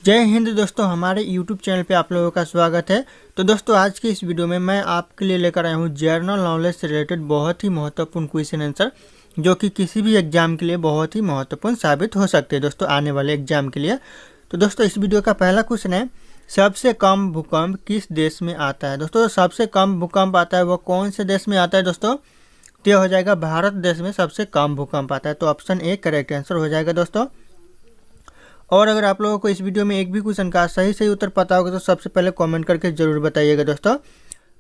जय हिंद दोस्तों, हमारे YouTube चैनल पे आप लोगों का स्वागत है। तो दोस्तों, आज की इस वीडियो में मैं आपके लिए लेकर आया हूँ जनरल नॉलेज से रिलेटेड बहुत ही महत्वपूर्ण क्वेश्चन आंसर, जो कि किसी भी एग्जाम के लिए बहुत ही महत्वपूर्ण साबित हो सकते हैं दोस्तों, आने वाले एग्जाम के लिए। तो दोस्तों, इस वीडियो का पहला क्वेश्चन है, सबसे कम भूकंप किस देश में आता है। दोस्तों, सबसे कम भूकंप आता है वो कौन से देश में आता है दोस्तों? तो यह हो जाएगा भारत देश में सबसे कम भूकंप आता है। तो ऑप्शन ए करेक्ट आंसर हो जाएगा दोस्तों। और अगर आप लोगों को इस वीडियो में एक भी क्वेश्चन का सही उत्तर पता होगा तो सबसे पहले कमेंट करके जरूर बताइएगा दोस्तों।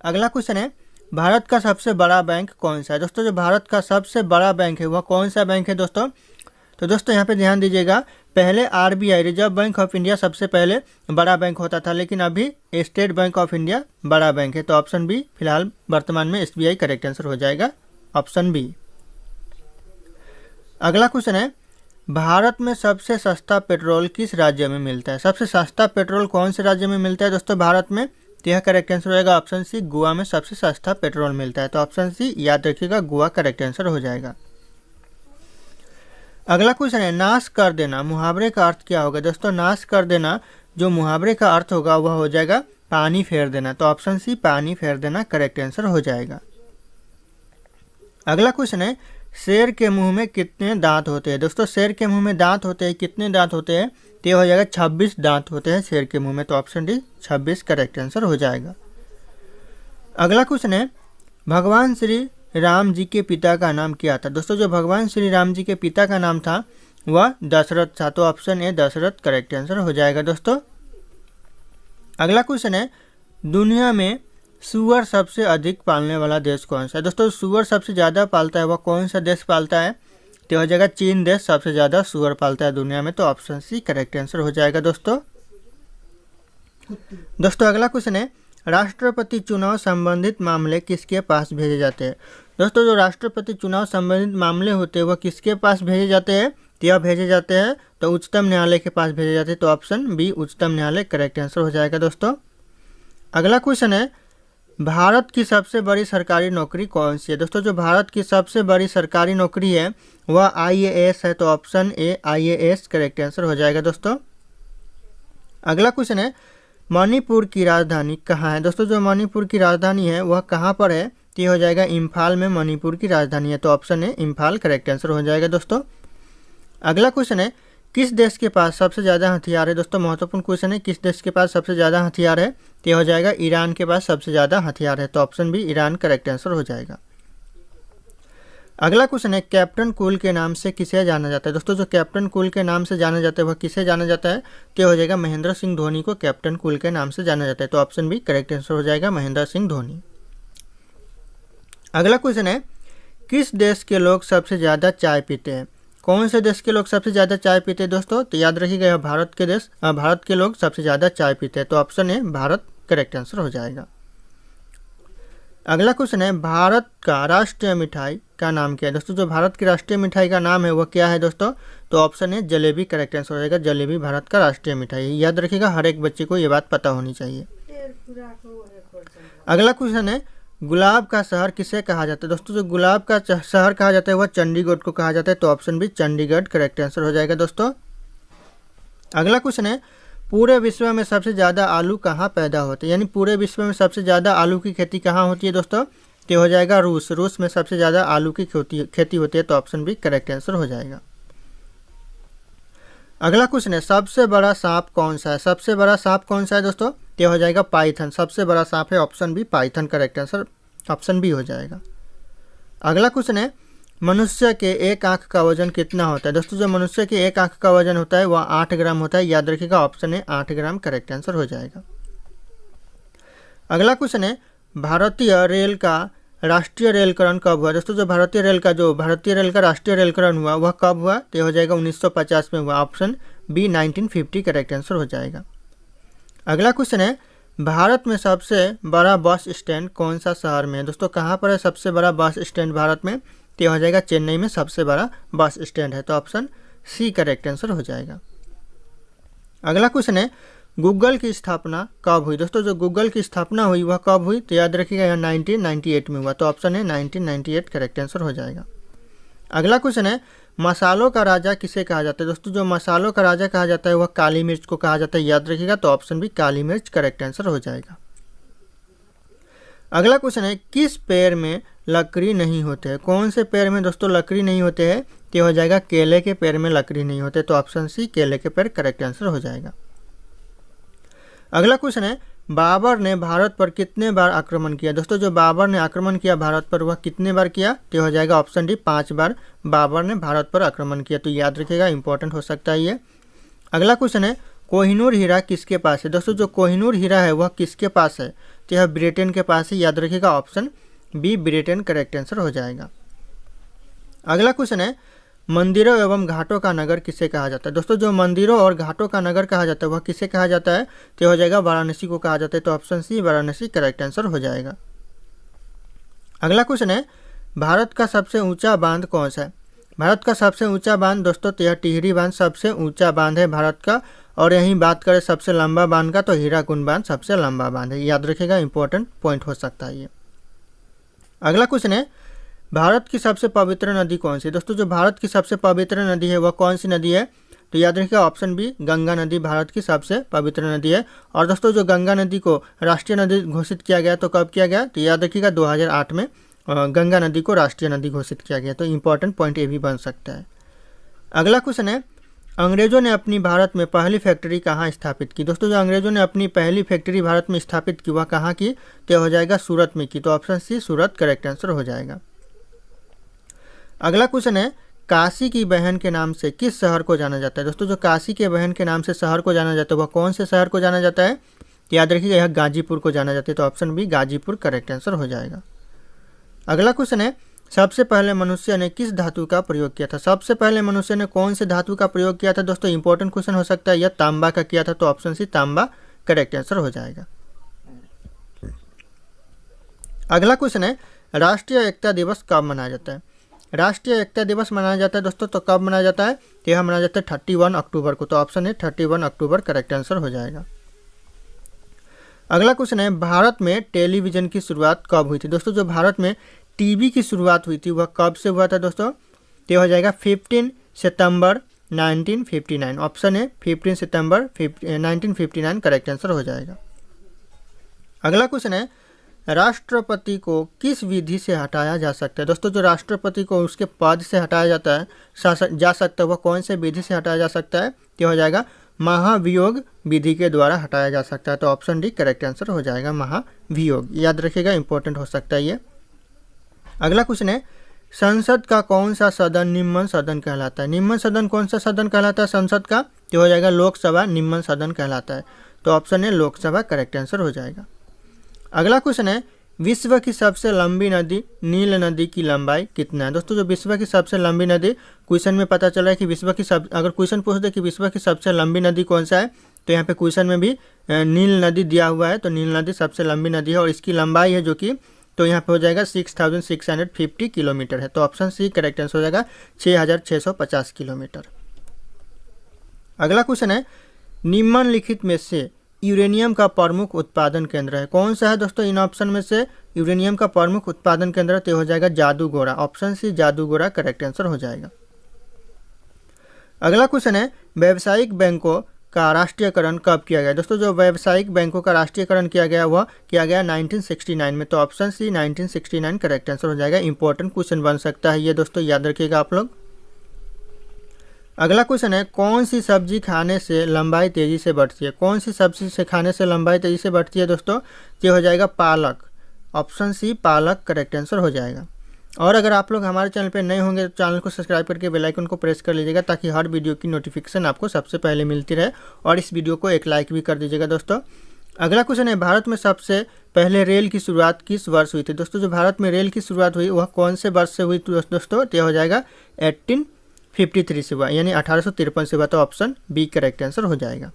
अगला क्वेश्चन है, भारत का सबसे बड़ा बैंक कौन सा है। दोस्तों, जो भारत का सबसे बड़ा बैंक है वह कौन सा बैंक है दोस्तों? तो दोस्तों, यहाँ पे ध्यान दीजिएगा, पहले RBI reserve bank of India सबसे पहले बड़ा बैंक होता था, लेकिन अभी स्टेट बैंक ऑफ इंडिया बड़ा बैंक है। तो ऑप्शन बी फिलहाल वर्तमान में SBI करेक्ट आंसर हो जाएगा, ऑप्शन बी। अगला क्वेश्चन है, भारत में सबसे सस्ता पेट्रोल किस राज्य में मिलता है। सबसे सस्ता पेट्रोल कौन से राज्य में मिलता है दोस्तों भारत में? तो यह करेक्ट आंसर हो जाएगा ऑप्शन सी, गोवा में सबसे सस्ता पेट्रोल मिलता है। तो ऑप्शन सी याद रखिएगा, गोवा करेक्ट आंसर हो जाएगा। अगला क्वेश्चन है, नाश कर देना मुहावरे का अर्थ क्या होगा। दोस्तों, नाश कर देना जो मुहावरे का अर्थ होगा वह हो जाएगा पानी फेर देना। तो ऑप्शन सी पानी फेर देना करेक्ट आंसर हो जाएगा। अगला क्वेश्चन है, शेर के मुंह में कितने दांत होते हैं। दोस्तों, शेर के मुंह में दांत होते हैं, कितने दांत होते हैं? तो यह हो जाएगा 26 दांत होते हैं शेर के मुंह में। तो ऑप्शन डी 26 करेक्ट आंसर हो जाएगा। अगला क्वेश्चन है, भगवान श्री राम जी के पिता का नाम क्या था। दोस्तों, जो भगवान श्री राम जी के पिता का नाम था वह दशरथ था। तो option A Dasharath correct answer हो जाएगा दोस्तों। अगला क्वेश्चन है, दुनिया में सुअर सबसे अधिक पालने वाला देश कौन सा है। दोस्तों, सुअर सबसे ज़्यादा पालता है वह कौन सा देश पालता है? तो हो जाएगा चीन देश सबसे ज़्यादा सुअर पालता है दुनिया में। तो ऑप्शन सी करेक्ट आंसर हो जाएगा दोस्तों। अगला क्वेश्चन है, राष्ट्रपति चुनाव संबंधित मामले किसके पास भेजे जाते हैं। दोस्तों, जो राष्ट्रपति चुनाव संबंधित मामले होते हैं वह किसके पास भेजे जाते हैं? तो यह भेजे जाते हैं तो उच्चतम न्यायालय के पास भेजे जाते हैं। तो ऑप्शन बी उच्चतम न्यायालय करेक्ट आंसर हो जाएगा दोस्तों। अगला क्वेश्चन है, भारत की सबसे बड़ी सरकारी नौकरी कौन सी है। दोस्तों, जो भारत की सबसे बड़ी सरकारी नौकरी है वह IAS है। तो ऑप्शन ए IAS करेक्ट आंसर हो जाएगा दोस्तों। अगला क्वेश्चन है, मणिपुर की राजधानी कहाँ है। दोस्तों, जो मणिपुर की राजधानी है वह कहाँ पर है? तो ये हो जाएगा इम्फाल में मणिपुर की राजधानी है। तो ऑप्शन ए इम्फाल करेक्ट आंसर हो जाएगा दोस्तों। अगला क्वेश्चन है, किस देश के पास सबसे ज़्यादा हथियार है। दोस्तों, महत्वपूर्ण क्वेश्चन है, किस देश के पास सबसे ज़्यादा हथियार है? तो यह हो जाएगा ईरान के पास सबसे ज़्यादा हथियार है। तो option B Iran correct answer हो जाएगा। अगला क्वेश्चन है, कैप्टन कूल के नाम से किसे जाना जाता है। दोस्तों, जो कैप्टन कूल के नाम से जाना जाता है वह किसे जाना जाता है? तो हो जाएगा महेंद्र सिंह धोनी को कैप्टन कूल के नाम से जाना जाता है। तो ऑप्शन बी करेक्ट आंसर हो जाएगा, महेंद्र सिंह धोनी। अगला क्वेश्चन है, किस देश के लोग सबसे ज़्यादा चाय पीते हैं। कौन से देश के लोग सबसे ज़्यादा चाय पीते हैं दोस्तों? तो याद रखिएगा, यह भारत के लोग सबसे ज़्यादा चाय पीते हैं। तो ऑप्शन ए भारत करेक्ट आंसर हो जाएगा। अगला क्वेश्चन है, भारत का राष्ट्रीय मिठाई का नाम क्या है। दोस्तों, जो भारत की राष्ट्रीय मिठाई का नाम है वह क्या है दोस्तों? तो ऑप्शन ए जलेबी करेक्ट आंसर हो जाएगा। जलेबी भारत का राष्ट्रीय मिठाई है। याद रखिएगा, हर एक बच्चे को ये बात पता होनी चाहिए। अगला क्वेश्चन है, गुलाब का शहर किसे कहा जाता है। दोस्तों, जो गुलाब का शहर कहा जाता है वह चंडीगढ़ को कहा जाता है। तो option B Chandigarh correct answer हो जाएगा दोस्तों। अगला क्वेश्चन है, पूरे विश्व में सबसे ज़्यादा आलू कहाँ पैदा होते हैं। यानी पूरे विश्व में सबसे ज़्यादा आलू की खेती कहाँ होती है दोस्तों? तो हो जाएगा रूस में सबसे ज़्यादा आलू की खेती होती है। तो ऑप्शन बी करेक्ट आंसर हो जाएगा। अगला क्वेश्चन है, सबसे बड़ा सांप कौन सा है। सबसे बड़ा सांप कौन सा है दोस्तों? तो हो जाएगा पाइथन। सबसे बड़ा सांप है option B python correct answer option B हो जाएगा। अगला क्वेश्चन है, मनुष्य के एक आंख का वजन कितना होता है। दोस्तों, जो मनुष्य के एक आंख का वजन होता है वह 8 ग्राम होता है। याद रखिएगा, ऑप्शन है 8 ग्राम करेक्ट आंसर हो जाएगा। अगला क्वेश्चन है, भारतीय रेल का राष्ट्रीय रेलकरण कब हुआ। दोस्तों, जो भारतीय रेल का राष्ट्रीय रेलकरण हुआ वह कब हुआ? तो हो जाएगा 1950 में हुआ। ऑप्शन बी 1950 करेक्ट आंसर हो जाएगा। अगला क्वेश्चन है, भारत में सबसे बड़ा बस स्टैंड कौन सा शहर में है। दोस्तों, कहाँ पर है सबसे बड़ा बस स्टैंड भारत में? तो हो जाएगा चेन्नई में सबसे बड़ा बस स्टैंड है। तो ऑप्शन सी करेक्ट आंसर हो जाएगा। अगला क्वेश्चन है, गूगल की स्थापना कब हुई। दोस्तों, जो गूगल की स्थापना हुई वह कब हुई? तो याद रखिएगा, यह 1998 में हुआ। तो ऑप्शन है 1998 करेक्ट आंसर हो जाएगा। अगला क्वेश्चन है, मसालों का राजा किसे कहा जाता है दोस्तों? जो मसालों का राजा कहा जाता है वह काली मिर्च को कहा जाता है, याद रखिएगा। तो ऑप्शन बी काली मिर्च करेक्ट आंसर हो जाएगा। अगला क्वेश्चन है, किस पेड़ में लकड़ी नहीं होते हैं? कौन से पेड़ में दोस्तों लकड़ी नहीं होते हैं? तो हो जाएगा केले के पेड़ में लकड़ी नहीं होते, तो ऑप्शन सी केले के पेड़ करेक्ट आंसर हो जाएगा। अगला क्वेश्चन है, बाबर ने भारत पर कितने बार आक्रमण किया? दोस्तों जो बाबर ने आक्रमण किया भारत पर वह कितने बार किया? तो हो जाएगा ऑप्शन डी 5 बार बाबर ने भारत पर आक्रमण किया, तो याद रखिएगा, इंपॉर्टेंट हो सकता है ये। अगला क्वेश्चन है, कोहिनूर हीरा किसके पास है? दोस्तों जो कोहिनूर हीरा है वह किसके पास है? तो यह ब्रिटेन के पास है, याद रखिएगा, option B Britain correct answer हो जाएगा। अगला क्वेश्चन है, मंदिरों एवं घाटों का नगर किसे कहा जाता है? दोस्तों जो मंदिरों और घाटों का नगर कहा जाता है वह किसे कहा जाता है? तो हो जाएगा वाराणसी को कहा जाता है, तो option C Varanasi correct answer हो जाएगा। अगला क्वेश्चन है, भारत का सबसे ऊंचा बांध कौन सा है? भारत का सबसे ऊंचा बांध दोस्तों तो यह टिहरी बांध सबसे ऊंचा बांध है भारत का। और यहीं बात करें सबसे लंबा बांध का, तो हीराकुंड बांध सबसे लंबा बांध है, याद रखिएगा, इंपॉर्टेंट पॉइंट हो सकता है ये। अगला क्वेश्चन है, भारत की सबसे पवित्र नदी कौन सी है? दोस्तों जो भारत की सबसे पवित्र नदी है वह कौन सी नदी है? तो याद रखिएगा, ऑप्शन बी गंगा नदी भारत की सबसे पवित्र नदी है। और दोस्तों जो गंगा नदी को राष्ट्रीय नदी घोषित किया गया तो कब किया गया? तो याद रखिएगा 2008 में गंगा नदी को राष्ट्रीय नदी घोषित किया गया, तो इंपॉर्टेंट पॉइंट ये भी बन सकता है। अगला क्वेश्चन है, अंग्रेजों ने अपनी भारत में पहली फैक्ट्री कहाँ स्थापित की? दोस्तों जो अंग्रेजों ने अपनी पहली फैक्ट्री भारत में स्थापित की वह कहाँ की? तो हो जाएगा सूरत में की, तो ऑप्शन सी सूरत करेक्ट आंसर हो जाएगा। अगला क्वेश्चन है, काशी की बहन के नाम से किस शहर को जाना जाता है? दोस्तों जो काशी के बहन के नाम से शहर को जाना जाता है वह कौन से शहर को जाना जाता है? तो याद रखिएगा, यह गाजीपुर को जाना जाता है, तो option B Ghazipur correct answer हो जाएगा। अगला क्वेश्चन है, सबसे पहले मनुष्य ने किस धातु का प्रयोग किया था? सबसे पहले मनुष्य ने कौन से धातु का प्रयोग किया था? दोस्तों इंपॉर्टेंट क्वेश्चन हो सकता है, यह तांबा का किया था, तो ऑप्शन सी तांबा करेक्ट आंसर हो जाएगा। अगला क्वेश्चन है, राष्ट्रीय एकता दिवस कब मनाया जाता है? राष्ट्रीय एकता दिवस मनाया जाता है दोस्तों, तो कब मनाया जाता है? तो यह मनाया जाता है 31 अक्टूबर को, तो ऑप्शन है 31 अक्टूबर करेक्ट आंसर हो जाएगा। अगला क्वेश्चन है, भारत में टेलीविजन की शुरुआत कब हुई थी? दोस्तों जो भारत में टीवी की शुरुआत हुई थी वह कब से हुआ था दोस्तों? तो हो जाएगा 15 सितंबर 1959, ऑप्शन है 15 सितंबर 1959 करेक्ट आंसर हो जाएगा। अगला क्वेश्चन है, राष्ट्रपति को किस विधि से हटाया जा सकता है? दोस्तों जो राष्ट्रपति को उसके पद से हटाया जाता है जा सकता है वह कौन से विधि से हटाया जा सकता है? तो हो जाएगा महाभियोग विधि के द्वारा हटाया जा सकता है, तो ऑप्शन डी करेक्ट आंसर हो जाएगा महाभियोग, याद रखिएगा, इंपॉर्टेंट हो सकता है ये। अगला क्वेश्चन है, संसद का कौन सा सदन निम्न सदन कहलाता है? निम्न सदन कौन सा सदन कहलाता है संसद का? तो हो जाएगा लोकसभा निम्न सदन कहलाता है, तो ऑप्शन है लोकसभा करेक्ट आंसर हो जाएगा। अगला क्वेश्चन है, विश्व की सबसे लंबी नदी नील नदी की लंबाई कितना है? दोस्तों जो विश्व की सबसे लंबी नदी, क्वेश्चन में पता चला है कि अगर क्वेश्चन पूछ दे कि विश्व की सबसे लंबी नदी कौन सा है, तो यहाँ पे क्वेश्चन में भी नील नदी दिया हुआ है, तो नील नदी सबसे लंबी नदी है और इसकी लंबाई है जो कि, तो यहाँ पे हो जाएगा 6650 किलोमीटर है, तो ऑप्शन सी करेक्ट आंसर हो जाएगा 6650 किलोमीटर। अगला क्वेश्चन है, निम्नलिखित में से यूरेनियम का प्रमुख उत्पादन केंद्र है कौन सा है? दोस्तों इन ऑप्शन में से यूरेनियम का प्रमुख उत्पादन केंद्र तो हो जाएगा Jadugoda, option C Jadugoda correct answer हो जाएगा। अगला क्वेश्चन है, व्यावसायिक बैंकों का राष्ट्रीयकरण कब किया गया? दोस्तों जो व्यावसायिक बैंकों का राष्ट्रीयकरण किया गया वह किया गया 1969 में, तो ऑप्शन सी 1969 करेक्ट आंसर हो जाएगा। इंपॉर्टेंट क्वेश्चन बन सकता है ये दोस्तों, याद रखिएगा आप लोग। अगला क्वेश्चन है, कौन सी सब्जी खाने से लंबाई तेजी से बढ़ती है? कौन सी सब्जी से खाने से लंबाई तेजी से बढ़ती है दोस्तों? ये हो जाएगा पालक, ऑप्शन सी पालक करेक्ट आंसर हो जाएगा। और अगर आप लोग हमारे चैनल पर नए होंगे तो चैनल को सब्सक्राइब करके बेल आइकन को प्रेस कर लीजिएगा ताकि हर वीडियो की नोटिफिकेशन आपको सबसे पहले मिलती रहे, और इस वीडियो को एक लाइक भी कर दीजिएगा दोस्तों। अगला क्वेश्चन है, भारत में सबसे पहले रेल की शुरुआत किस वर्ष हुई थी? दोस्तों जो भारत में रेल की शुरुआत हुई वह कौन से वर्ष से हुई दोस्तों? तो यह हो जाएगा 1853 से हुआ, यानी 1853 से हुआ, तो ऑप्शन बी करेक्ट आंसर हो जाएगा।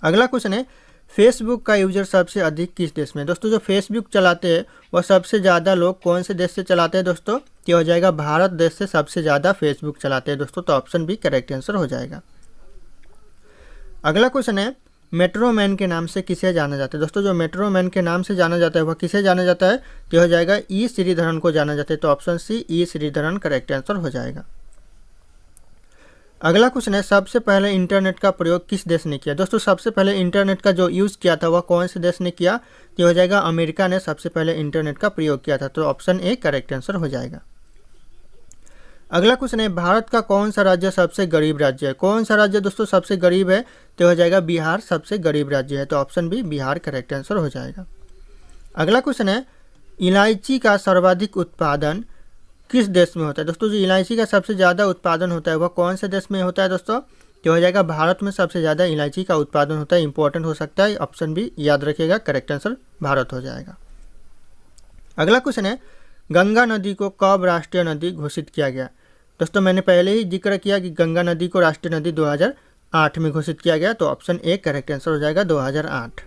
अगला क्वेश्चन है, फेसबुक का यूजर सबसे अधिक किस देश में? दोस्तों जो फेसबुक चलाते हैं वह सबसे ज़्यादा लोग कौन से देश से चलाते हैं दोस्तों? ये हो जाएगा भारत देश से सबसे ज़्यादा फेसबुक चलाते हैं दोस्तों, तो ऑप्शन बी करेक्ट आंसर हो जाएगा। अगला क्वेश्चन है, मेट्रो मैन के नाम से किसे जाना जाता है? दोस्तों जो मेट्रो मैन के नाम से जाना जाता है वह किसे जाना जाता है? तो हो जाएगा ई श्रीधरन को जाना जाता है। तो ऑप्शन सी ई श्रीधरन करेक्ट आंसर हो जाएगा। अगला क्वेश्चन है, सबसे पहले इंटरनेट का प्रयोग किस देश ने किया? दोस्तों सबसे पहले इंटरनेट का जो यूज़ किया था वह कौन से देश ने किया? तो हो जाएगा अमेरिका ने सबसे पहले इंटरनेट का प्रयोग किया था। तो ऑप्शन ए करेक्ट आंसर हो जाएगा। अगला क्वेश्चन है, भारत का कौन सा राज्य सबसे गरीब राज्य है? कौन सा राज्य दोस्तों सबसे गरीब है? तो हो जाएगा बिहार सबसे गरीब राज्य है। तो option B Bihar correct answer हो जाएगा। अगला क्वेश्चन है, इलायची का सर्वाधिक उत्पादन किस देश में होता है? दोस्तों जो इलायची का सबसे ज़्यादा उत्पादन होता है वह कौन से देश में होता है दोस्तों? तो हो जाएगा भारत में सबसे ज़्यादा इलायची का उत्पादन होता है। इंपॉर्टेंट हो सकता है, ऑप्शन बी याद रखिएगा करेक्ट आंसर भारत हो जाएगा। अगला क्वेश्चन है, गंगा नदी को कब राष्ट्रीय नदी घोषित किया गया? दोस्तों मैंने पहले ही जिक्र किया कि गंगा नदी को राष्ट्रीय नदी 2008 में घोषित किया गया। तो ऑप्शन ए करेक्ट आंसर हो जाएगा 2008।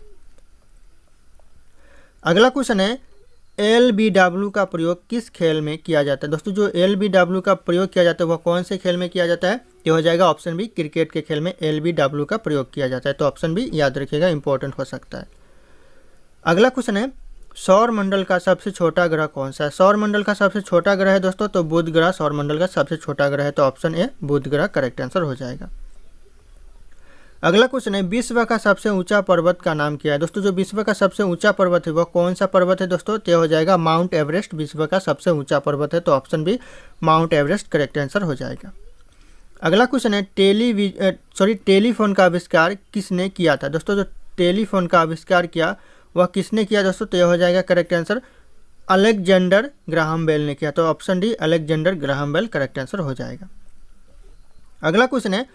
अगला क्वेश्चन है, LBW का प्रयोग किस खेल में किया जाता है? दोस्तों जो LBW का प्रयोग किया जाता है वह कौन से खेल में किया जाता है? ये हो जाएगा ऑप्शन बी क्रिकेट के खेल में LBW का प्रयोग किया जाता है। तो ऑप्शन बी याद रखिएगा इंपॉर्टेंट हो सकता है। अगला क्वेश्चन है, सौर मंडल का सबसे छोटा ग्रह कौन सा है? सौर मंडल का सबसे छोटा ग्रह है दोस्तों तो बुध ग्रह सौर मंडल का सबसे छोटा ग्रह है। तो ऑप्शन ए बुध ग्रह करेक्ट आंसर हो जाएगा। अगला क्वेश्चन है, विश्व का सबसे ऊंचा पर्वत का नाम क्या है? दोस्तों जो विश्व का सबसे ऊंचा पर्वत है वह कौन सा पर्वत है दोस्तों? तो हो जाएगा माउंट एवरेस्ट विश्व का सबसे ऊंचा पर्वत है। तो option B Mount Everest correct answer हो जाएगा। अगला क्वेश्चन है, टेलीफोन का आविष्कार किसने किया था? दोस्तों जो टेलीफोन का आविष्कार किया वह किसने किया दोस्तों? तो यह हो जाएगा correct answer Alexander Graham Bell ने किया। तो option D Alexander Graham Bell correct answer हो जाएगा। अगला क्वेश्चन है,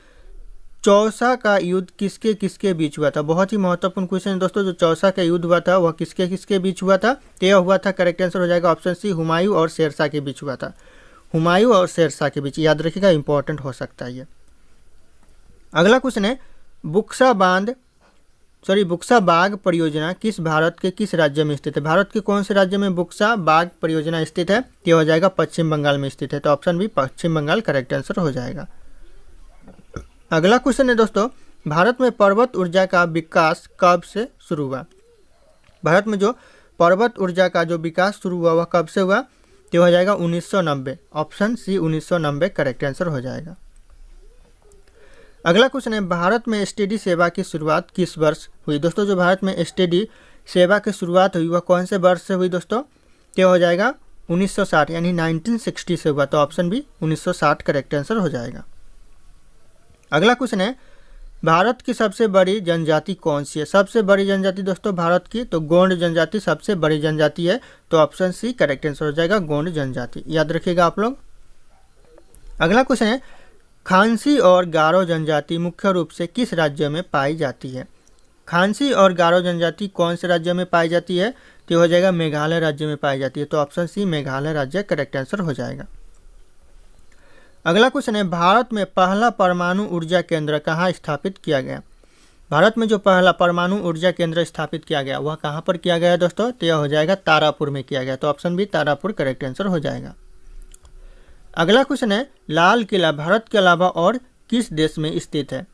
चौसा का युद्ध किसके किसके बीच हुआ था? बहुत ही महत्वपूर्ण क्वेश्चन है दोस्तों। जो चौसा का युद्ध हुआ था वह किसके किसके बीच हुआ था? तो यह हुआ था करेक्ट आंसर हो जाएगा ऑप्शन सी हुमायूं और शेरशाह के बीच हुआ था। हुमायूं और शेरशाह के बीच, याद रखिएगा इंपॉर्टेंट हो सकता है ये। अगला क्वेश्चन है, बुक्सा बाग परियोजना किस भारत के किस राज्य में स्थित है? भारत के कौन से राज्य में बुक्सा बाग परियोजना स्थित है? ये हो जाएगा पश्चिम बंगाल में स्थित है। तो ऑप्शन बी पश्चिम बंगाल करेक्ट आंसर हो जाएगा। अगला क्वेश्चन है दोस्तों, भारत में पर्वत ऊर्जा का विकास कब से शुरू हुआ? भारत में जो पर्वत ऊर्जा का जो विकास शुरू हुआ वह कब से हुआ? तो हो जाएगा 1990। ऑप्शन सी 1990 करेक्ट आंसर हो जाएगा। अगला क्वेश्चन है, भारत में एसटीडी सेवा की शुरुआत किस वर्ष हुई? दोस्तों जो भारत में एसटीडी सेवा की शुरुआत हुई वह कौन से वर्ष से हुई दोस्तों? तो हो जाएगा 1960 यानी 1960 से हुआ। तो ऑप्शन बी 1960 करेक्ट आंसर हो जाएगा। अगला क्वेश्चन है, भारत की सबसे बड़ी जनजाति कौन सी है? सबसे बड़ी जनजाति दोस्तों भारत की तो गोंड जनजाति सबसे बड़ी जनजाति है। तो ऑप्शन सी करेक्ट आंसर हो जाएगा गोंड जनजाति, याद रखिएगा आप लोग। अगला क्वेश्चन है, खांसी और गारो जनजाति मुख्य रूप से किस राज्य में पाई जाती है? खांसी और गारो जनजाति कौन से राज्य में पाई जाती है? तो हो जाएगा मेघालय राज्य में पाई जाती है। तो ऑप्शन सी मेघालय राज्य करेक्ट आंसर हो जाएगा। अगला क्वेश्चन है, भारत में पहला परमाणु ऊर्जा केंद्र कहाँ स्थापित किया गया? भारत में जो पहला परमाणु ऊर्जा केंद्र स्थापित किया गया वह कहाँ पर किया गया दोस्तों? तो यह हो जाएगा तारापुर में किया गया। तो option B Tarapur correct answer हो जाएगा। अगला क्वेश्चन है, लाल किला भारत के अलावा और किस देश में स्थित है?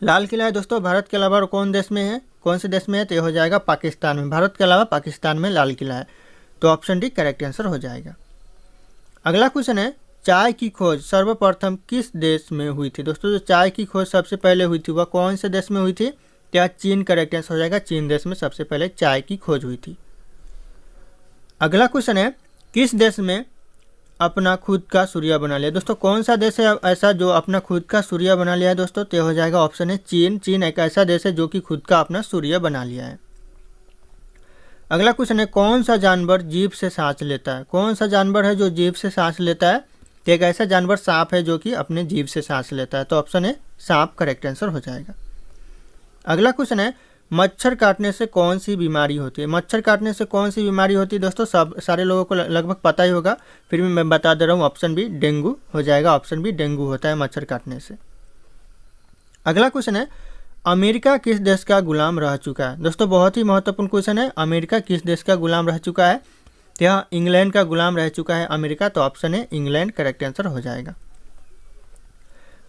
लाल किला है दोस्तों भारत के अलावा और कौन देश में है? कौन से देश में है? तो यह हो जाएगा पाकिस्तान में। भारत के अलावा पाकिस्तान में लाल किला है। तो ऑप्शन डी करेक्ट आंसर हो जाएगा। अगला क्वेश्चन है, चाय की खोज सर्वप्रथम किस देश में हुई थी? दोस्तों जो चाय की खोज सबसे पहले हुई थी वह कौन से देश में हुई थी? क्या चीन करेक्ट आंसर हो जाएगा। चीन देश में सबसे पहले चाय की खोज हुई थी। अगला क्वेश्चन है, किस देश में अपना खुद का सूर्य बना लिया? दोस्तों कौन सा देश है ऐसा जो अपना खुद का सूर्य बना लिया है दोस्तों? तो हो जाएगा ऑप्शन है चीन। चीन एक ऐसा देश है जो कि खुद का अपना सूर्य बना लिया है। अगला क्वेश्चन है, कौन सा जानवर जीभ से सांस लेता है? कौन सा जानवर है जो जीभ से सांस लेता है? तो एक ऐसा जानवर सांप है जो कि अपने जीभ से सांस लेता है। तो ऑप्शन है सांप करेक्ट आंसर हो जाएगा। अगला क्वेश्चन है, मच्छर काटने से कौन सी बीमारी होती है? मच्छर काटने से कौन सी बीमारी होती है दोस्तों? सारे लोगों को लगभग पता ही होगा, फिर भी मैं बता दे रहा हूँ। ऑप्शन बी डेंगू हो जाएगा। ऑप्शन बी डेंगू होता है मच्छर काटने से। अगला क्वेश्चन है, अमेरिका किस देश का गुलाम रह चुका है? दोस्तों बहुत ही महत्वपूर्ण क्वेश्चन है, अमेरिका किस देश का गुलाम रह चुका है? तो यह इंग्लैंड का गुलाम रह चुका है अमेरिका। तो ऑप्शन है इंग्लैंड करेक्ट आंसर हो जाएगा।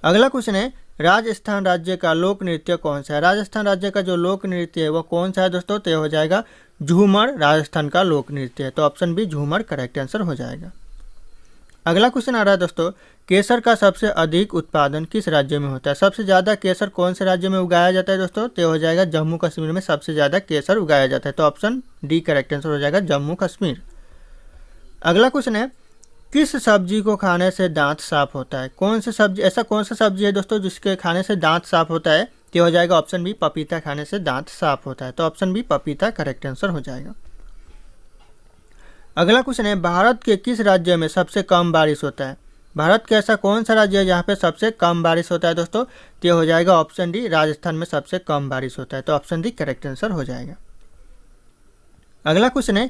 अगला क्वेश्चन है राजस्थान राज्य का लोक नृत्य कौन सा है। राजस्थान राज्य का जो लोक नृत्य है वह कौन सा है दोस्तों, तो यह हो जाएगा झूमर राजस्थान का लोक नृत्य है। तो ऑप्शन बी झूमर करेक्ट आंसर हो जाएगा। अगला क्वेश्चन आ रहा है दोस्तों केसर का सबसे अधिक उत्पादन किस राज्य में होता है। सबसे ज़्यादा केसर कौन से राज्य में उगाया जाता है दोस्तों, तो हो जाएगा जम्मू कश्मीर में सबसे ज़्यादा केसर उगाया जाता है। तो ऑप्शन डी करेक्ट आंसर हो जाएगा जम्मू कश्मीर। अगला क्वेश्चन है किस सब्जी को खाने से दांत साफ होता है। कौन सी सब्जी, ऐसा कौन सा सब्जी है दोस्तों जिसके खाने से दांत साफ होता है, तो हो जाएगा ऑप्शन बी पपीता खाने से दांत साफ होता है। तो ऑप्शन बी पपीता करेक्ट आंसर हो जाएगा। अगला क्वेश्चन है भारत के किस राज्य में सबसे कम बारिश होता है। भारत का ऐसा कौन सा राज्य है जहाँ पे सबसे कम बारिश होता है दोस्तों, तो ये हो जाएगा ऑप्शन डी राजस्थान में सबसे कम बारिश होता है। तो ऑप्शन डी करेक्ट आंसर हो जाएगा। अगला क्वेश्चन है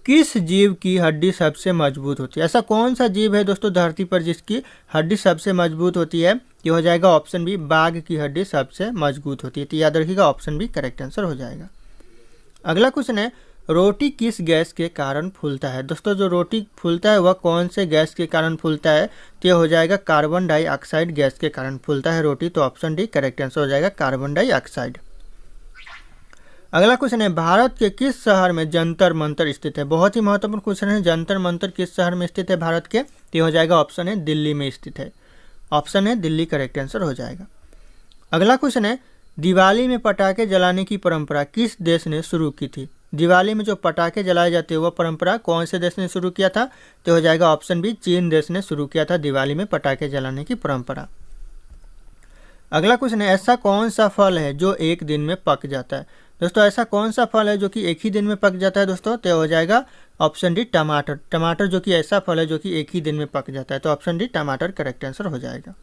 किस जीव की हड्डी सबसे मजबूत होती है। ऐसा कौन सा जीव है दोस्तों धरती पर जिसकी हड्डी सबसे मजबूत होती है, ये हो जाएगा ऑप्शन बी बाघ की हड्डी सबसे मजबूत होती है। तो याद रखिएगा ऑप्शन बी करेक्ट आंसर हो जाएगा। अगला क्वेश्चन है रोटी किस गैस के कारण फूलता है। दोस्तों जो रोटी फूलता है वह कौन से गैस के कारण फूलता है, तो यह हो जाएगा कार्बन डाइऑक्साइड गैस के कारण फूलता है रोटी। तो ऑप्शन डी करेक्ट आंसर हो जाएगा कार्बन डाइऑक्साइड। अगला क्वेश्चन है भारत के किस शहर में जंतर मंतर स्थित है। बहुत ही महत्वपूर्ण क्वेश्चन है, जंतर मंतर किस शहर में स्थित है भारत के, तो हो जाएगा ऑप्शन है दिल्ली में स्थित है। ऑप्शन है दिल्ली करेक्ट आंसर हो जाएगा। अगला क्वेश्चन है दिवाली में पटाखे जलाने की परंपरा किस देश ने शुरू की थी। दिवाली में जो पटाखे जलाए जाते हैं वह परंपरा कौन से देश ने शुरू किया था, तो हो जाएगा ऑप्शन बी चीन देश ने शुरू किया था दिवाली में पटाखे जलाने की परंपरा। अगला क्वेश्चन है ऐसा कौन सा फल है जो एक दिन में पक जाता है। दोस्तों ऐसा कौन सा फल है जो कि एक ही दिन में पक जाता है दोस्तों, तो हो जाएगा ऑप्शन डी टमाटर। टमाटर जो कि ऐसा फल है जो कि एक ही दिन में पक जाता है। तो ऑप्शन डी टमाटर करेक्ट आंसर हो जाएगा।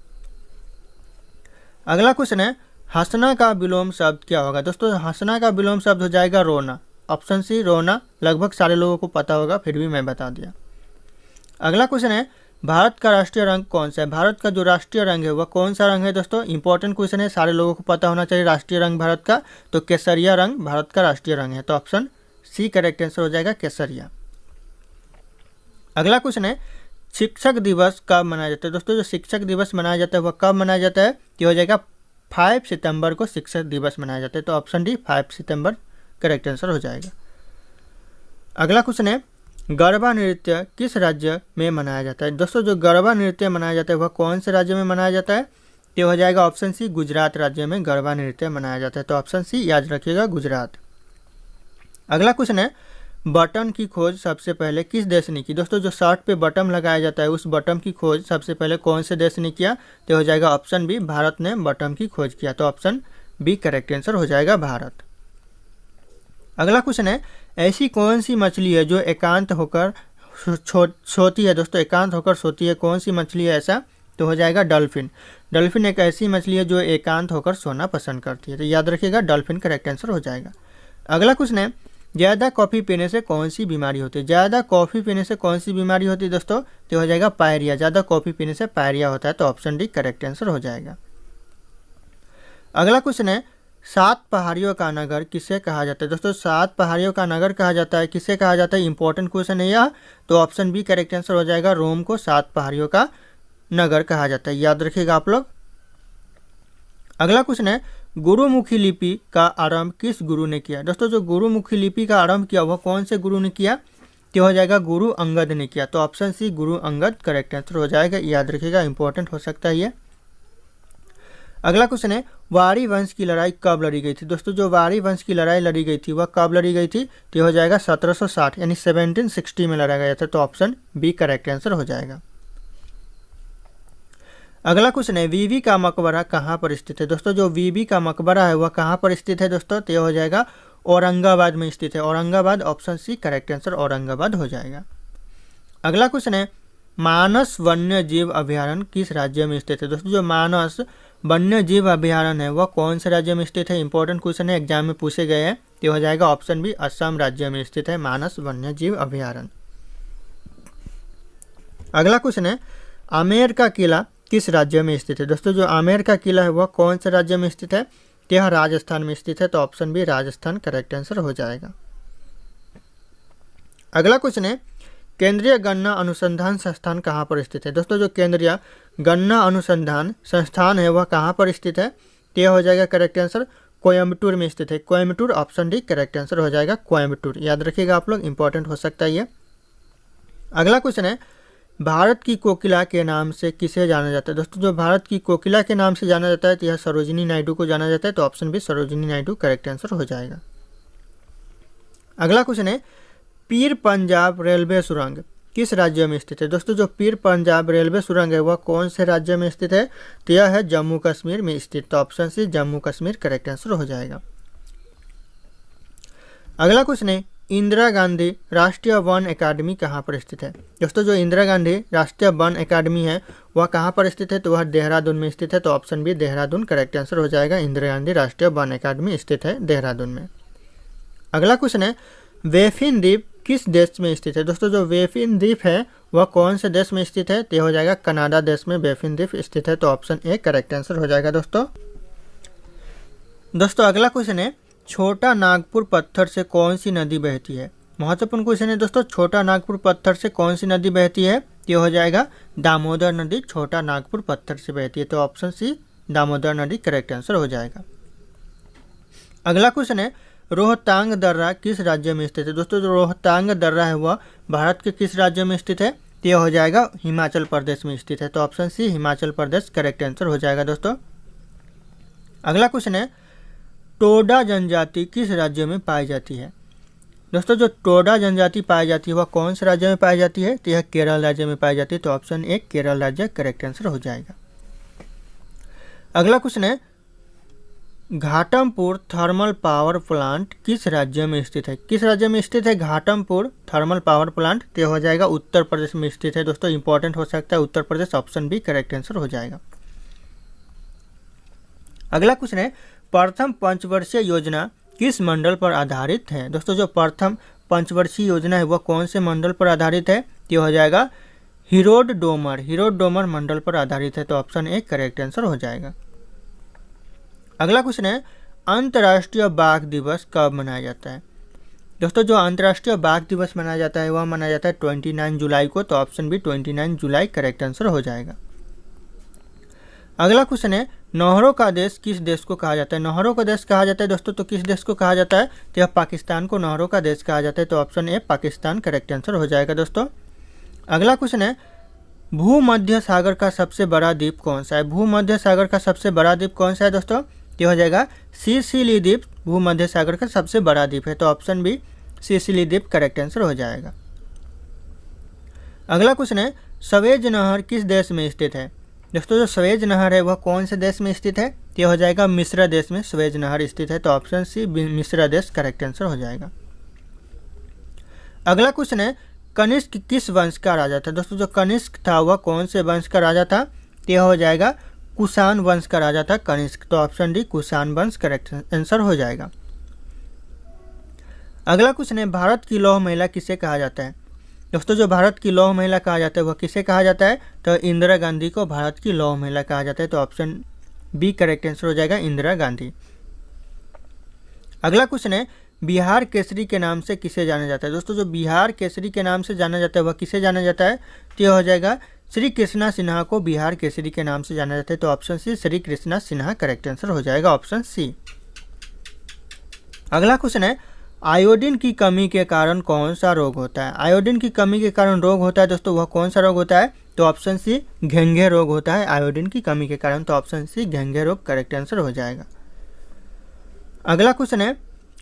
अगला क्वेश्चन है हंसना का विलोम शब्द क्या होगा। दोस्तों हंसना का विलोम शब्द हो जाएगा रोना। ऑप्शन सी रोना, लगभग सारे लोगों को पता होगा फिर भी मैं बता दिया। अगला क्वेश्चन है भारत का राष्ट्रीय रंग कौन सा है। भारत का जो राष्ट्रीय रंग है वह कौन सा रंग है दोस्तों, इंपॉर्टेंट क्वेश्चन है, सारे लोगों को पता होना चाहिए राष्ट्रीय रंग भारत का। तो केसरिया रंग भारत का राष्ट्रीय रंग है। तो ऑप्शन सी करेक्ट आंसर हो जाएगा केसरिया। अगला क्वेश्चन है शिक्षक दिवस कब मनाया जाता है। दोस्तों जो शिक्षक दिवस मनाया जाता है वह कब मनाया जाता है, ये हो जाएगा 5 सितंबर को शिक्षक दिवस मनाया जाता है। तो ऑप्शन डी 5 सितंबर करेक्ट आंसर हो जाएगा। अगला क्वेश्चन है गरबा नृत्य किस राज्य में मनाया जाता है। दोस्तों जो गरबा नृत्य मनाया जाता है वह कौन से राज्य में मनाया जाता है, तो हो जाएगा ऑप्शन सी गुजरात राज्य में गरबा नृत्य मनाया जाता है। तो ऑप्शन सी याद रखिएगा गुजरात। अगला क्वेश्चन है बटन की खोज सबसे पहले किस देश ने की। दोस्तों जो शर्ट पे बटन लगाया जाता है उस बटन की खोज सबसे पहले कौन से देश ने किया, तो हो जाएगा ऑप्शन बी भारत ने बटन की खोज किया। तो ऑप्शन बी करेक्ट आंसर हो जाएगा भारत। अगला क्वेश्चन है ऐसी कौन सी मछली है जो एकांत होकर सोती है। दोस्तों एकांत होकर सोती है, कौन सी मछली है ऐसा, तो हो जाएगा डॉल्फिन। डॉल्फिन एक ऐसी मछली है जो एकांत होकर सोना पसंद करती है। तो याद रखिएगा डॉल्फिन करेक्ट आंसर हो जाएगा। अगला क्वेश्चन है ज़्यादा कॉफ़ी पीने से कौन सी बीमारी होती है। ज़्यादा कॉफ़ी पीने से कौन सी बीमारी होती है दोस्तों, तो हो जाएगा पायरिया। ज़्यादा कॉफ़ी पीने से पायरिया होता है। तो ऑप्शन डी करेक्ट आंसर हो जाएगा। अगला क्वेश्चन है 7 पहाड़ियों का नगर किसे कहा जाता है। दोस्तों 7 पहाड़ियों का नगर कहा जाता है, किसे कहा जाता है, इंपॉर्टेंट क्वेश्चन है यह। तो ऑप्शन बी करेक्ट आंसर हो जाएगा रोम को 7 पहाड़ियों का नगर कहा जाता है। याद रखिएगा आप लोग। अगला क्वेश्चन है गुरुमुखी लिपि का आरंभ किस गुरु ने किया। दोस्तों जो गुरुमुखी लिपि का आरंभ किया वह कौन से गुरु ने किया, तो हो जाएगा गुरु अंगद ने किया। तो ऑप्शन सी गुरु अंगद करेक्ट आंसर हो जाएगा। याद रखिएगा इंपॉर्टेंट हो सकता है ये। अगला क्वेश्चन है वारी वंश की लड़ाई कब लड़ी गई थी। दोस्तों जो वारी वंश की लड़ाई लड़ी गई थी वह कब लड़ी गई थी, तो हो जाएगा 1760 यानी 1760 में लड़ा गया था। तो ऑप्शन बी करेक्ट आंसर हो जाएगा। अगला क्वेश्चन है वीवी का मकबरा कहाँ पर स्थित है। दोस्तों जो वीवी का मकबरा है वह कहाँ पर स्थित है दोस्तों, तो हो जाएगा औरंगाबाद में स्थित है। Aurangabad option C correct answer Aurangabad हो जाएगा। अगला क्वेश्चन है मानस वन्य जीव अभ्यारण्य किस राज्य में स्थित है। दोस्तों जो मानस वन्य जीव अभ्यारण्य है वह कौन से राज्य में स्थित है, इंपॉर्टेंट क्वेश्चन है, एग्जाम में पूछे गए हैं। तो हो जाएगा ऑप्शन बी असम राज्य में स्थित है मानस वन्य जीव अभ्यारण्य। अगला क्वेश्चन है आमेर का किला किस राज्य में स्थित है। दोस्तों जो आमेर का किला है वह कौन से राज्य में स्थित है, यह राजस्थान में स्थित है। तो option B Rajasthan correct answer हो जाएगा। अगला क्वेश्चन है केंद्रीय गन्ना अनुसंधान संस्थान कहाँ पर स्थित है। दोस्तों जो केंद्रीय गन्ना अनुसंधान संस्थान है वह कहाँ पर स्थित है? तो यह हो जाएगा करेक्ट आंसर कोयम्बटूर में स्थित है। Coimbatore, option D correct answer हो जाएगा कोयम्बटूर। याद रखिएगा आप लोग, इंपॉर्टेंट हो सकता है ये। अगला क्वेश्चन है, भारत की कोकिला के नाम से किसे जाना जाता है? दोस्तों जो भारत की कोकिला के नाम से जाना जाता है तो यह सरोजिनी नायडू को जाना जाता है। तो option B Sarojini Naidu correct answer हो जाएगा। अगला क्वेश्चन है, पीर पंजाब रेलवे सुरंग किस राज्य में स्थित है? दोस्तों जो पीर पंजाब रेलवे सुरंग है वह कौन से राज्य में स्थित है? तो यह है जम्मू कश्मीर में स्थित। तो option C Jammu Kashmir correct answer हो जाएगा। अगला क्वेश्चन है, इंदिरा गांधी राष्ट्रीय वन अकादमी कहाँ पर स्थित है? दोस्तों जो इंदिरा गांधी राष्ट्रीय वन अकादमी है वह कहाँ पर स्थित है? तो वह देहरादून में स्थित है। तो option B Dehradun correct answer हो जाएगा। इंदिरा गांधी राष्ट्रीय वन अकादमी स्थित है देहरादून में। अगला क्वेश्चन है, वेफिन द्वीप किस देश में स्थित है? दोस्तों जो वेफिन द्वीप है वह कौन से देश में स्थित है? तो हो जाएगा कनाडा देश में वेफिन द्वीप स्थित है। तो ऑप्शन ए करेक्ट आंसर हो जाएगा दोस्तों। अगला क्वेश्चन है, छोटा नागपुर पत्थर से कौन सी नदी बहती है? महत्वपूर्ण क्वेश्चन है दोस्तों। छोटा नागपुर पत्थर से कौन सी नदी बहती है? ये हो जाएगा दामोदर नदी छोटा नागपुर पत्थर से बहती है। तो ऑप्शन सी दामोदर नदी करेक्ट आंसर हो जाएगा। अगला क्वेश्चन है, रोहतांग दर्रा किस राज्य में स्थित है? दोस्तों जो रोहतांग दर्रा है वह भारत के किस राज्य में स्थित है? तो यह हो जाएगा हिमाचल प्रदेश में स्थित है। तो ऑप्शन सी हिमाचल प्रदेश करेक्ट आंसर हो जाएगा दोस्तों। अगला क्वेश्चन है, टोडा जनजाति किस राज्य में पाई जाती है? दोस्तों जो टोडा जनजाति पाई जाती है वह कौन से राज्य में पाई जाती है? तो यह केरल राज्य में पाई जाती है। तो ऑप्शन ए केरल राज्य करेक्ट आंसर हो जाएगा। अगला क्वेश्चन है, घाटमपुर थर्मल पावर प्लांट किस राज्य में स्थित है? किस राज्य में स्थित है घाटमपुर थर्मल पावर प्लांट? तो हो जाएगा उत्तर प्रदेश में स्थित है दोस्तों। इंपॉर्टेंट हो सकता है Uttar Pradesh, option B correct answer हो जाएगा। अगला क्वेश्चन है, प्रथम पंचवर्षीय योजना किस मंडल पर आधारित है? दोस्तों जो प्रथम पंचवर्षीय योजना है वह कौन से मंडल पर आधारित है? तो हो जाएगा हिरोड डोमर मंडल पर आधारित है। तो ऑप्शन ए करेक्ट आंसर हो जाएगा। अगला क्वेश्चन है, अंतर्राष्ट्रीय बाघ दिवस कब मनाया जाता है? दोस्तों जो अंतर्राष्ट्रीय बाघ दिवस मनाया जाता है वह मनाया जाता है 29 जुलाई को। तो ऑप्शन बी 29 जुलाई करेक्ट आंसर हो जाएगा। अगला क्वेश्चन है, नहरों का देश किस देश को कहा जाता है? नहरों का देश कहा जाता है दोस्तों तो किस देश को कहा जाता है? तो यह पाकिस्तान को नहरों का देश कहा जाता है। तो ऑप्शन ए पाकिस्तान करेक्ट आंसर हो जाएगा दोस्तों। अगला क्वेश्चन है, भूमध्य सागर का सबसे बड़ा द्वीप कौन सा है? भूमध्य सागर का सबसे बड़ा द्वीप कौन सा है दोस्तों? ये हो जाएगा सिसिली द्वीप भूमध्य सागर का सबसे बड़ा द्वीप है। तो ऑप्शन बी सिसिली द्वीप करेक्ट आंसर हो जाएगा। अगला क्वेश्चन है, सवेज नहर किस देश में स्थित है? दोस्तों जो सवेज नहर है वह कौन से देश में स्थित है? ये हो जाएगा मिस्र देश में सवेज नहर स्थित है। तो ऑप्शन सी मिस्र देश करेक्ट आंसर हो जाएगा। अगला क्वेश्चन है, कनिष्क किस वंश का राजा था? दोस्तों जो कनिष्क था वह कौन से वंश का राजा था? यह हो जाएगा कुषाण वंश का राजा था कनिष्क। तो ऑप्शन डी कुषाण वंश करेक्ट आंसर हो जाएगा। अगला क्वेश्चन है, भारत की लौह महिला किसे कहा जाता है? दोस्तों जो भारत की लौह महिला कहा जाता है वह किसे कहा जाता है? तो इंदिरा गांधी को भारत की लौह महिला कहा जाता है। तो ऑप्शन बी करेक्ट आंसर हो जाएगा इंदिरा गांधी। अगला क्वेश्चन है, बिहार केसरी के नाम से किसे जाना जाता है? दोस्तों जो बिहार केसरी के नाम से जाना जाता है वह किसे जाना जाता है? तो यह हो जाएगा श्री कृष्णा सिन्हा को बिहार केसरी के नाम से जाना जाता है। तो option C Shri Krishna Sinha correct answer हो जाएगा, ऑप्शन सी। अगला क्वेश्चन है, आयोडीन की कमी के कारण कौन सा रोग होता है? आयोडीन की कमी के कारण रोग होता है दोस्तों वह कौन सा रोग होता है? तो ऑप्शन सी घेंघे रोग होता है आयोडीन की कमी के कारण। तो ऑप्शन सी घेंघे रोग करेक्ट आंसर हो जाएगा। अगला क्वेश्चन है,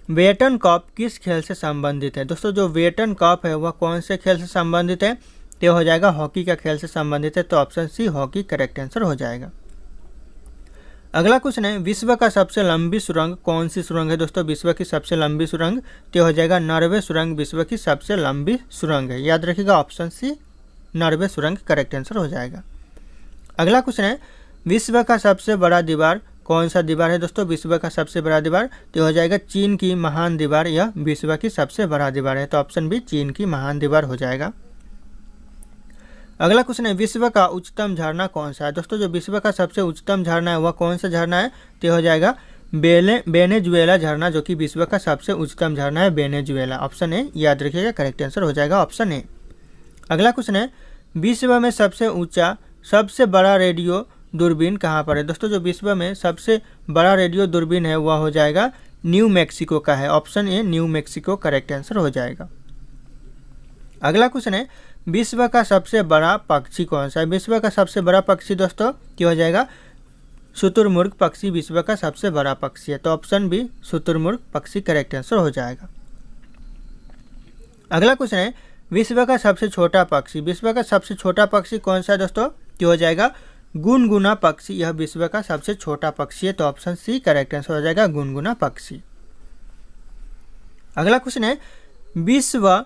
वेटन कप किस खेल से संबंधित है? दोस्तों जो वेटन कप है वह कौन से खेल से संबंधित है? तो हो जाएगा हॉकी का खेल से संबंधित है। तो option C hockey correct answer हो जाएगा। अगला क्वेश्चन है, विश्व का सबसे लंबी सुरंग कौन सी सुरंग है? दोस्तों विश्व की सबसे लंबी सुरंग तो हो जाएगा नॉर्वे सुरंग विश्व की सबसे लंबी सुरंग है। याद रखिएगा ऑप्शन सी नॉर्वे सुरंग करेक्ट आंसर हो जाएगा। अगला क्वेश्चन है, विश्व का सबसे बड़ा दीवार कौन सा दीवार है? दोस्तों विश्व का सबसे बड़ा दीवार तो हो जाएगा चीन की महान दीवार। यह विश्व की सबसे बड़ा दीवार है। तो ऑप्शन बी चीन की महान दीवार हो जाएगा। अगला क्वेश्चन है, विश्व का उच्चतम झरना कौन सा है? दोस्तों जो विश्व का सबसे उच्चतम झरना है वह कौन सा झरना है? तो हो जाएगा वेनेजुएला झरना जो कि विश्व का सबसे उच्चतम झरना है वेनेजुएला। ऑप्शन ए याद रखिएगा करेक्ट आंसर हो जाएगा, ऑप्शन ए। अगला क्वेश्चन है, विश्व में सबसे ऊंचा सबसे बड़ा रेडियो दूरबीन कहाँ पर है? दोस्तों जो विश्व में सबसे बड़ा रेडियो दूरबीन है वह हो जाएगा न्यू मैक्सिको का है। Option a new Mexico correct answer हो जाएगा। अगला क्वेश्चन है विश्व का सबसे बड़ा पक्षी कौन सा है? विश्व का सबसे बड़ा पक्षी दोस्तों क्या हो जाएगा? शुतुरमुर्ग पक्षी विश्व का सबसे बड़ा पक्षी है। तो ऑप्शन बी शुतुरमुर्ग पक्षी करेक्ट आंसर हो जाएगा। अगला क्वेश्चन है विश्व का सबसे छोटा पक्षी। विश्व का सबसे छोटा पक्षी कौन सा है दोस्तों? क्या हो जाएगा? गुनगुना पक्षी यह विश्व का सबसे छोटा पक्षी है। तो ऑप्शन सी करेक्ट आंसर हो जाएगा गुनगुना पक्षी। अगला क्वेश्चन है विश्व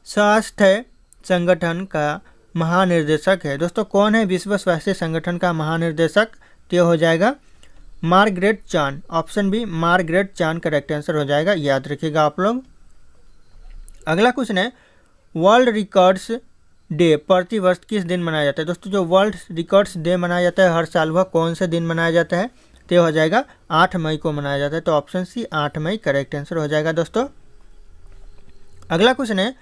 स्वास्थ्य संगठन का महानिर्देशक है। दोस्तों कौन है विश्व स्वास्थ्य संगठन का महानिर्देशक? तो हो जाएगा मार्गरेट चान। ऑप्शन बी मार्गरेट चान करेक्ट आंसर हो जाएगा, याद रखिएगा आप लोग। अगला क्वेश्चन है वर्ल्ड रिकॉर्ड्स डे प्रति वर्ष किस दिन मनाया जाता है? दोस्तों जो वर्ल्ड रिकॉर्ड्स डे मनाया जाता है हर साल वह कौन से दिन मनाया जाता है? तो हो जाएगा 8 मई को मनाया जाता है। तो ऑप्शन सी 8 मई करेक्ट आंसर हो जाएगा दोस्तों। अगला क्वेश्चन है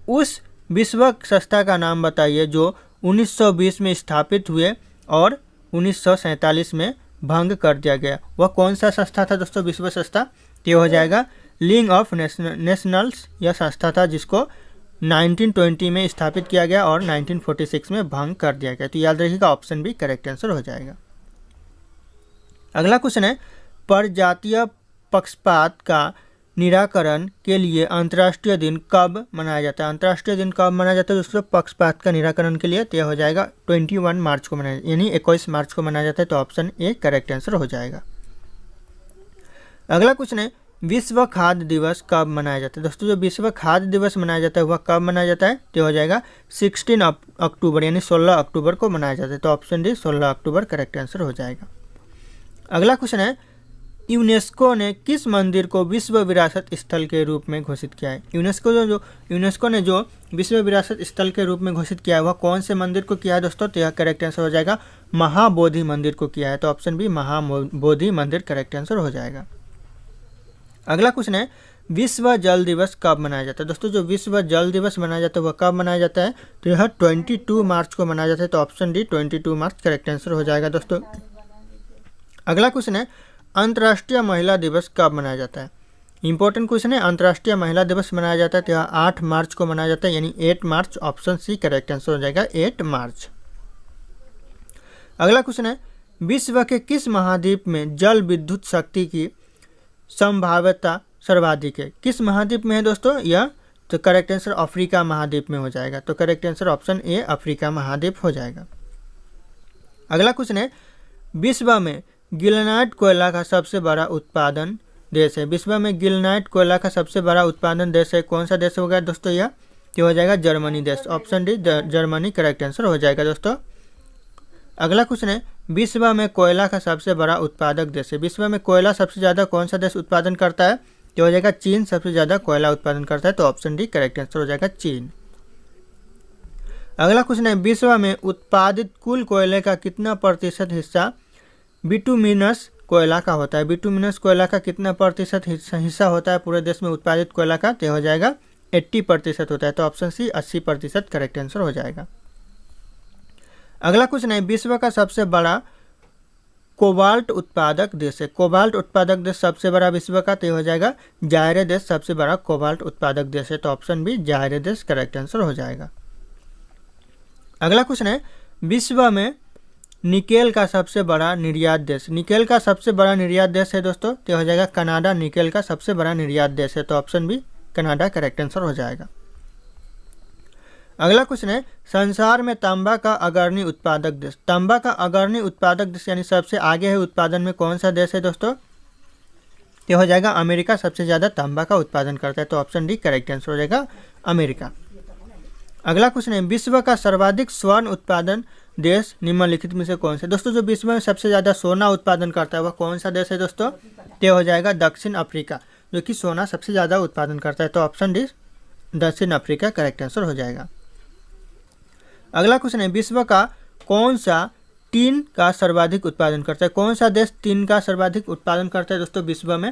उस विश्व संस्था का नाम बताइए जो 1920 में स्थापित हुए और 1947 में भंग कर दिया गया। वह कौन सा संस्था था दोस्तों? विश्व संस्था। तो हो जाएगा लीग ऑफ नेशनल्स यह संस्था था जिसको 1920 में स्थापित किया गया और 1946 में भंग कर दिया गया। तो याद रखिएगा ऑप्शन बी करेक्ट आंसर हो जाएगा। अगला क्वेश्चन है प्रजातीय पक्षपात का निराकरण के लिए अंतर्राष्ट्रीय दिन कब मनाया जाता है? अंतर्राष्ट्रीय दिन कब मनाया जाता है दोस्तों पक्षपात का निराकरण के लिए? तो हो जाएगा 21 मार्च को मनाया यानी 21 मार्च को मनाया जाता है। तो ऑप्शन ए करेक्ट आंसर हो जाएगा। अगला क्वेश्चन है विश्व खाद्य दिवस कब मनाया जाता है? दोस्तों जो विश्व खाद्य दिवस मनाया जाता है वह कब मनाया जाता है? तो हो जाएगा 16 अक्टूबर यानी 16 अक्टूबर को मनाया जाता है। तो ऑप्शन डी 16 अक्टूबर करेक्ट आंसर हो जाएगा। अगला क्वेश्चन है यूनेस्को ने किस मंदिर को विश्व विरासत स्थल के रूप में घोषित किया है? यूनेस्को ने जो विश्व विरासत स्थल के रूप में घोषित किया है वह कौन से मंदिर को किया है दोस्तों? तो यह करेक्ट आंसर हो जाएगा महाबोधि मंदिर को किया है। तो ऑप्शन बी महाबोधि मंदिर करेक्ट आंसर हो जाएगा। अगला क्वेश्चन है विश्व जल दिवस कब मनाया जाता है? दोस्तों जो विश्व जल दिवस मनाया जाता है वह कब मनाया जाता है? तो यह 22 मार्च को मनाया जाता है। तो ऑप्शन डी 22 मार्च करेक्ट आंसर हो जाएगा दोस्तों। अगला क्वेश्चन है अंतर्राष्ट्रीय महिला दिवस कब मनाया जाता है? इंपॉर्टेंट क्वेश्चन है। अंतर्राष्ट्रीय महिला दिवस मनाया जाता है तो यह 8 मार्च को मनाया जाता है यानी 8 मार्च। ऑप्शन सी करेक्ट आंसर हो जाएगा 8 मार्च। अगला क्वेश्चन है विश्व के किस महाद्वीप में जल विद्युत शक्ति की संभाव्यता सर्वाधिक है? किस महाद्वीप में है दोस्तों यह? तो करेक्ट आंसर अफ्रीका महाद्वीप में हो जाएगा। तो correct answer option A Africa महाद्वीप हो जाएगा। अगला क्वेश्चन है विश्व में गिलनाइट कोयला का सबसे बड़ा उत्पादन देश है? विश्व में गिलनाइट कोयला का सबसे बड़ा उत्पादन देश है कौन सा देश होगा दोस्तों? यह तो हो जाएगा जर्मनी देश। Option D Germany correct answer हो जाएगा दोस्तों। अगला क्वेश्चन है विश्व में कोयला का सबसे बड़ा उत्पादक देश है? विश्व में कोयला सबसे ज़्यादा कौन सा देश उत्पादन करता है? तो हो जाएगा चीन सबसे ज़्यादा कोयला उत्पादन करता है। तो ऑप्शन डी करेक्ट आंसर हो जाएगा चीन। अगला क्वेश्चन है विश्व में उत्पादित कुल कोयले का कितना प्रतिशत हिस्सा बिटुमिनस कोयला का होता है? बिटुमिनस कोयला का कितना प्रतिशत हिस्सा होता है पूरे देश में उत्पादित कोयला का? तो हो जाएगा 80% होता है। तो ऑप्शन सी 80% करेक्ट आंसर हो जाएगा। अगला क्वेश्चन है विश्व का सबसे बड़ा कोबाल्ट उत्पादक देश है? कोबाल्ट उत्पादक देश सबसे बड़ा विश्व का? तो हो जाएगा जायरे देश सबसे बड़ा कोबाल्ट उत्पादक देश है। तो ऑप्शन बी जायरे देश करेक्ट आंसर हो जाएगा। अगला क्वेश्चन है विश्व में निकेल का सबसे बड़ा निर्यात देश? निकेल का सबसे बड़ा निर्यात देश है दोस्तों? तो हो जाएगा कनाडा निकेल का सबसे बड़ा निर्यात देश है। तो option B Canada correct answer हो जाएगा। अगला क्वेश्चन है संसार में तांबा का अग्रणी उत्पादक देश? तांबा का अग्रणी उत्पादक देश यानी सबसे आगे है उत्पादन में कौन सा देश है दोस्तों? तो हो जाएगा अमेरिका सबसे ज़्यादा तांबा का उत्पादन करता है। तो ऑप्शन डी करेक्ट आंसर हो जाएगा अमेरिका। अगला क्वेश्चन है विश्व का सर्वाधिक स्वर्ण उत्पादन देश निम्नलिखित में से कौन सा? दोस्तों जो विश्व में सबसे ज़्यादा सोना उत्पादन करता है वह कौन सा देश है दोस्तों? तो हो जाएगा दक्षिण अफ्रीका जो कि सोना सबसे ज़्यादा उत्पादन करता है। तो ऑप्शन डी दक्षिण अफ्रीका करेक्ट आंसर हो जाएगा। अगला क्वेश्चन है विश्व का कौन सा टीन का सर्वाधिक उत्पादन करता है? कौन सा देश टीन का सर्वाधिक उत्पादन करता है दोस्तों विश्व में?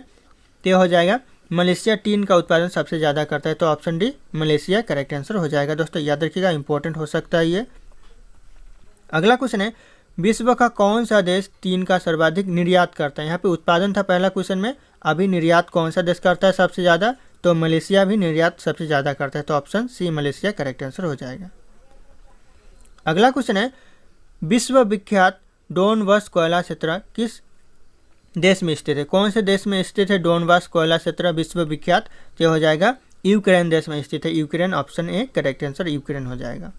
तो हो जाएगा मलेशिया टीन का उत्पादन सबसे ज़्यादा करता है। तो option D Malaysia correct answer हो जाएगा दोस्तों, याद रखिएगा इंपॉर्टेंट हो सकता है ये। अगला क्वेश्चन है, विश्व का कौन सा देश टीन का सर्वाधिक निर्यात करता है। यहाँ पे उत्पादन था पहला क्वेश्चन में, अभी निर्यात कौन सा देश करता है सबसे ज़्यादा, तो मलेशिया भी निर्यात सबसे ज़्यादा करता है, तो option C Malaysia correct answer हो जाएगा। अगला क्वेश्चन है, विश्व विख्यात डोनबास कोयला क्षेत्र किस देश में स्थित है। कौन से देश में स्थित है डोनबास कोयला क्षेत्र विश्व विख्यात, तो हो जाएगा यूक्रेन देश में स्थित है, Ukraine, option A correct answer Ukraine हो जाएगा।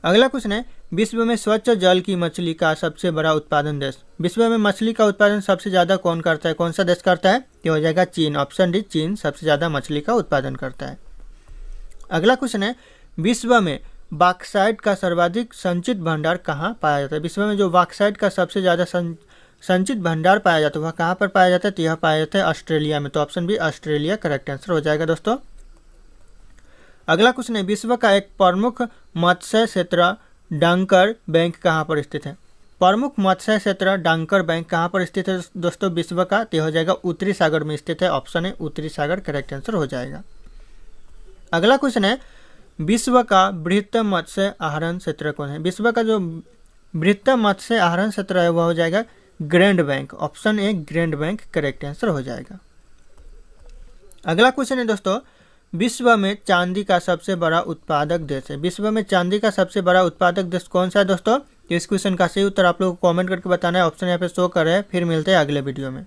अगला क्वेश्चन है, विश्व में स्वच्छ जल की मछली का सबसे बड़ा उत्पादन देश। विश्व में मछली का उत्पादन सबसे ज़्यादा कौन करता है, कौन सा देश करता है, तो हो जाएगा चीन, ऑप्शन डी चीन सबसे ज़्यादा मछली का उत्पादन करता है। अगला क्वेश्चन है, विश्व में बॉक्साइट का सर्वाधिक संचित भंडार कहाँ पाया जाता है। विश्व में जो बॉक्साइट का सबसे ज़्यादा संचित भंडार पाया जाता है वह कहाँ पर पाया जाता है, तो यह पाया जाता है ऑस्ट्रेलिया में, तो option B Australia correct answer हो जाएगा दोस्तों। अगला क्वेश्चन है, विश्व का एक प्रमुख मत्स्य क्षेत्र डंकर बैंक कहाँ पर स्थित है। प्रमुख मत्स्य क्षेत्र डंकर बैंक कहाँ पर स्थित है दोस्तों विश्व का, तो हो जाएगा उत्तरी सागर में स्थित है, ऑप्शन है उत्तरी सागर करेक्ट आंसर हो जाएगा। अगला क्वेश्चन है, विश्व का बृहत्तम मत्स्य आहरण क्षेत्र कौन है। विश्व का जो बृहत्तम मत्स्य आहरण क्षेत्र है वह हो जाएगा grand bank, option A grand bank correct answer हो जाएगा। अगला क्वेश्चन है दोस्तों, विश्व में चांदी का सबसे बड़ा उत्पादक देश है। विश्व में चांदी का सबसे बड़ा उत्पादक देश कौन सा है दोस्तों, इस क्वेश्चन का सही उत्तर आप लोगों को कमेंट करके बताना है, ऑप्शन यहाँ पे शो कर रहे हैं। फिर मिलते हैं अगले वीडियो में।